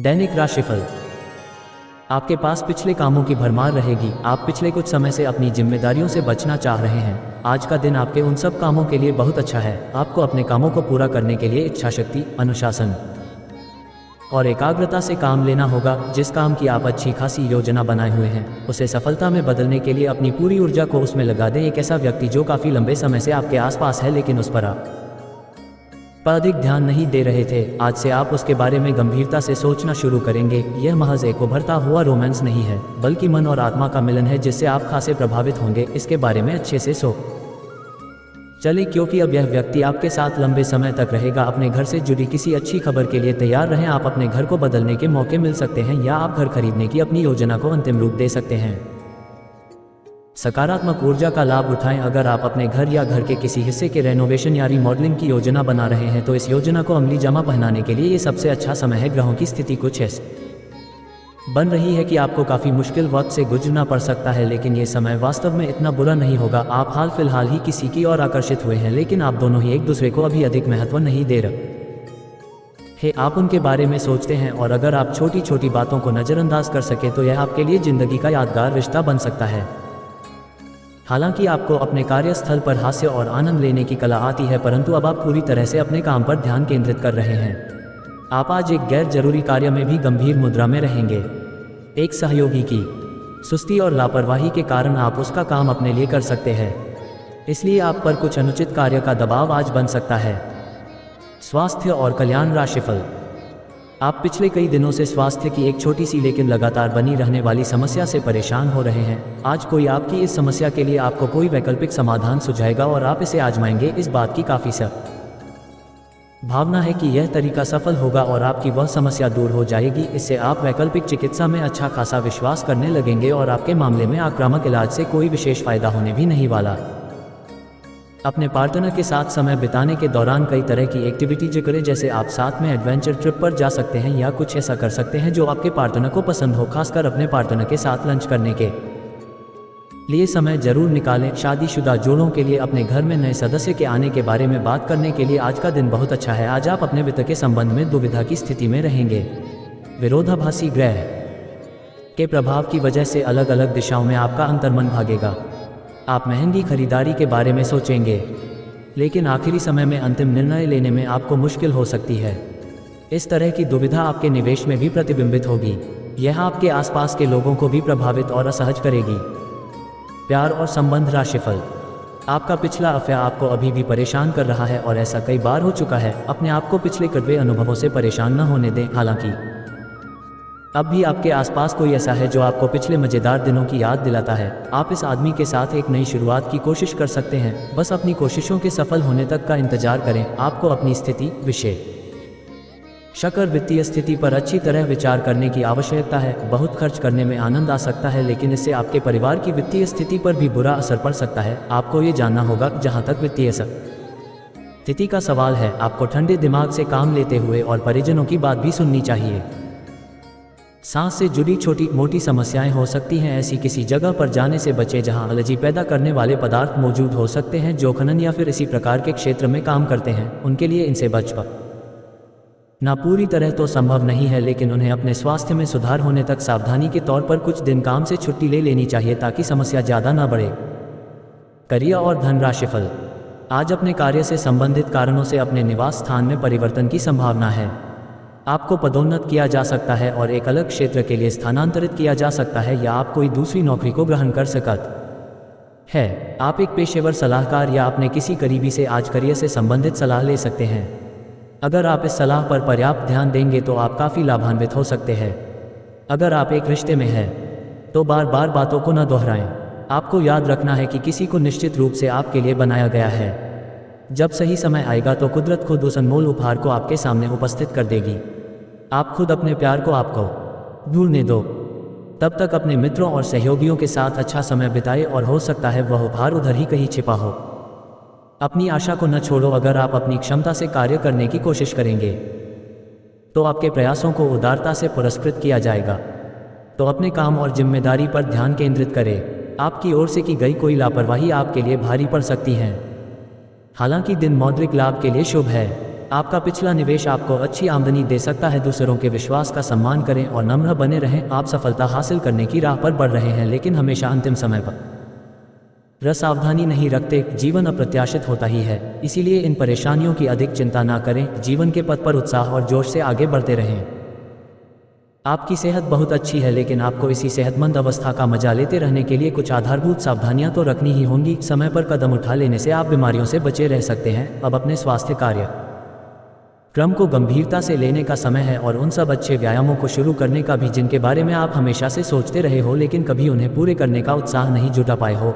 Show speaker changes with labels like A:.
A: दैनिक राशिफल। आपके पास पिछले कामों की भरमार रहेगी। आप पिछले कुछ समय से अपनी जिम्मेदारियों से बचना चाह रहे हैं। आज का दिन आपके उन सब कामों के लिए बहुत अच्छा है। आपको अपने कामों को पूरा करने के लिए इच्छाशक्ति, अनुशासन और एकाग्रता से काम लेना होगा। जिस काम की आप अच्छी खासी योजना बनाए हुए हैं, उसे सफलता में बदलने के लिए अपनी पूरी ऊर्जा को उसमें लगा दें। एक ऐसा व्यक्ति जो काफ़ी लंबे समय से आपके आसपास है लेकिन उस पर अधिक ध्यान नहीं दे रहे थे, आज से आप उसके बारे में गंभीरता से सोचना शुरू करेंगे। यह महज एक उभरता हुआ रोमांस नहीं है, बल्कि मन और आत्मा का मिलन है जिससे आप खासे प्रभावित होंगे। इसके बारे में अच्छे से चले, क्योंकि अब यह व्यक्ति आपके साथ लंबे समय तक रहेगा। अपने घर से जुड़ी किसी अच्छी खबर के लिए तैयार रहें। आप अपने घर को बदलने के मौके मिल सकते हैं या आप घर खरीदने की अपनी योजना को अंतिम रूप दे सकते हैं। सकारात्मक ऊर्जा का लाभ उठाएं। अगर आप अपने घर या घर के किसी हिस्से के रेनोवेशन या रिमॉडलिंग की योजना बना रहे हैं तो इस योजना को अमली जामा पहनाने के लिए ये सबसे अच्छा समय है। ग्रहों की स्थिति कुछ ऐसी बन रही है कि आपको काफ़ी मुश्किल वक्त से गुजरना पड़ सकता है, लेकिन ये समय वास्तव में इतना बुरा नहीं होगा। आप हाल फिलहाल ही किसी की ओर आकर्षित हुए हैं, लेकिन आप दोनों ही एक दूसरे को अभी अधिक महत्व नहीं दे रहे हैं। आप उनके बारे में सोचते हैं और अगर आप छोटी छोटी बातों को नज़रअंदाज कर सके तो यह आपके लिए ज़िंदगी का यादगार रिश्ता बन सकता है। हालांकि आपको अपने कार्यस्थल पर हास्य और आनंद लेने की कला आती है, परंतु अब आप पूरी तरह से अपने काम पर ध्यान केंद्रित कर रहे हैं। आप आज एक गैर जरूरी कार्य में भी गंभीर मुद्रा में रहेंगे। एक सहयोगी की सुस्ती और लापरवाही के कारण आप उसका काम अपने लिए कर सकते हैं, इसलिए आप पर कुछ अनुचित कार्य का दबाव आज बन सकता है। स्वास्थ्य और कल्याण राशिफल। आप पिछले कई दिनों से स्वास्थ्य की एक छोटी सी लेकिन लगातार बनी रहने वाली समस्या से परेशान हो रहे हैं। आज कोई आपकी इस समस्या के लिए आपको कोई वैकल्पिक समाधान सुझाएगा और आप इसे आजमाएंगे। इस बात की काफ़ी भावना है कि यह तरीका सफल होगा और आपकी वह समस्या दूर हो जाएगी। इससे आप वैकल्पिक चिकित्सा में अच्छा खासा विश्वास करने लगेंगे और आपके मामले में आक्रामक इलाज से कोई विशेष फायदा होने भी नहीं वाला। अपने पार्टनर के साथ समय बिताने के दौरान कई तरह की एक्टिविटीज करें, जैसे आप साथ में एडवेंचर ट्रिप पर जा सकते हैं या कुछ ऐसा कर सकते हैं जो आपके पार्टनर को पसंद हो। खासकर अपने पार्टनर के साथ लंच करने के लिए समय जरूर निकालें। शादीशुदा जोड़ों के लिए अपने घर में नए सदस्य के आने के बारे में बात करने के लिए आज का दिन बहुत अच्छा है। आज आप अपने वित्त के संबंध में दुविधा की स्थिति में रहेंगे। विरोधाभासी ग्रह के प्रभाव की वजह से अलग अलग दिशाओं में आपका अंतर्मन भागेगा। आप महंगी खरीदारी के बारे में सोचेंगे, लेकिन आखिरी समय में अंतिम निर्णय लेने में आपको मुश्किल हो सकती है। इस तरह की दुविधा आपके निवेश में भी प्रतिबिंबित होगी। यह आपके आसपास के लोगों को भी प्रभावित और असहज करेगी। प्यार और संबंध राशिफल। आपका पिछला अफेयर आपको अभी भी परेशान कर रहा है और ऐसा कई बार हो चुका है। अपने आप को पिछले कड़वे अनुभवों से परेशान न होने दें। हालांकि अब भी आपके आसपास कोई ऐसा है जो आपको पिछले मज़ेदार दिनों की याद दिलाता है। आप इस आदमी के साथ एक नई शुरुआत की कोशिश कर सकते हैं। बस अपनी कोशिशों के सफल होने तक का इंतजार करें। आपको अपनी स्थिति, विशेष शकर वित्तीय स्थिति पर अच्छी तरह विचार करने की आवश्यकता है। बहुत खर्च करने में आनंद आ सकता है, लेकिन इससे आपके परिवार की वित्तीय स्थिति पर भी बुरा असर पड़ सकता है। आपको ये जानना होगा। जहाँ तक वित्तीय स्थिति का सवाल है, आपको ठंडे दिमाग से काम लेते हुए और परिजनों की बात भी सुननी चाहिए। सांस से जुड़ी छोटी मोटी समस्याएं हो सकती हैं। ऐसी किसी जगह पर जाने से बचें जहां एलर्जी पैदा करने वाले पदार्थ मौजूद हो सकते हैं। जो खनन या फिर इसी प्रकार के क्षेत्र में काम करते हैं, उनके लिए इनसे बचना पूरी तरह तो संभव नहीं है, लेकिन उन्हें अपने स्वास्थ्य में सुधार होने तक सावधानी के तौर पर कुछ दिन काम से छुट्टी ले लेनी चाहिए ताकि समस्या ज़्यादा न बढ़े। करियर और धन राशिफल। आज अपने कार्य से संबंधित कारणों से अपने निवास स्थान में परिवर्तन की संभावना है। आपको पदोन्नत किया जा सकता है और एक अलग क्षेत्र के लिए स्थानांतरित किया जा सकता है, या आप कोई दूसरी नौकरी को ग्रहण कर सकते हैं। आप एक पेशेवर सलाहकार या अपने किसी करीबी से आज करियर से संबंधित सलाह ले सकते हैं। अगर आप इस सलाह पर पर्याप्त ध्यान देंगे तो आप काफ़ी लाभान्वित हो सकते हैं। अगर आप एक रिश्ते में हैं तो बार बार बातों को न दोहराएं। आपको याद रखना है कि किसी को निश्चित रूप से आपके लिए बनाया गया है। जब सही समय आएगा तो कुदरत खुद उस अनमोल उपहार को आपके सामने उपस्थित कर देगी। आप खुद अपने प्यार को आपको भूलने दो। तब तक अपने मित्रों और सहयोगियों के साथ अच्छा समय बिताएं और हो सकता है वह उपहार उधर ही कहीं छिपा हो। अपनी आशा को न छोड़ो। अगर आप अपनी क्षमता से कार्य करने की कोशिश करेंगे तो आपके प्रयासों को उदारता से पुरस्कृत किया जाएगा। तो अपने काम और जिम्मेदारी पर ध्यान केंद्रित करें। आपकी ओर से की गई कोई लापरवाही आपके लिए भारी पड़ सकती है। हालांकि दिन मौद्रिक लाभ के लिए शुभ है। आपका पिछला निवेश आपको अच्छी आमदनी दे सकता है। दूसरों के विश्वास का सम्मान करें और नम्र बने रहें। आप सफलता हासिल करने की राह पर बढ़ रहे हैं, लेकिन हमेशा अंतिम समय पर सावधानी नहीं रखते। जीवन अप्रत्याशित होता ही है, इसीलिए इन परेशानियों की अधिक चिंता ना करें। जीवन के पथ पर उत्साह और जोश से आगे बढ़ते रहें। आपकी सेहत बहुत अच्छी है, लेकिन आपको इसी सेहतमंद अवस्था का मजा लेते रहने के लिए कुछ आधारभूत सावधानियां तो रखनी ही होंगी। समय पर कदम उठा लेने से आप बीमारियों से बचे रह सकते हैं। अब अपने स्वास्थ्य कार्य क्रम को गंभीरता से लेने का समय है और उन सब अच्छे व्यायामों को शुरू करने का भी जिनके बारे में आप हमेशा से सोचते रहे हो, लेकिन कभी उन्हें पूरे करने का उत्साह नहीं जुटा पाए हो।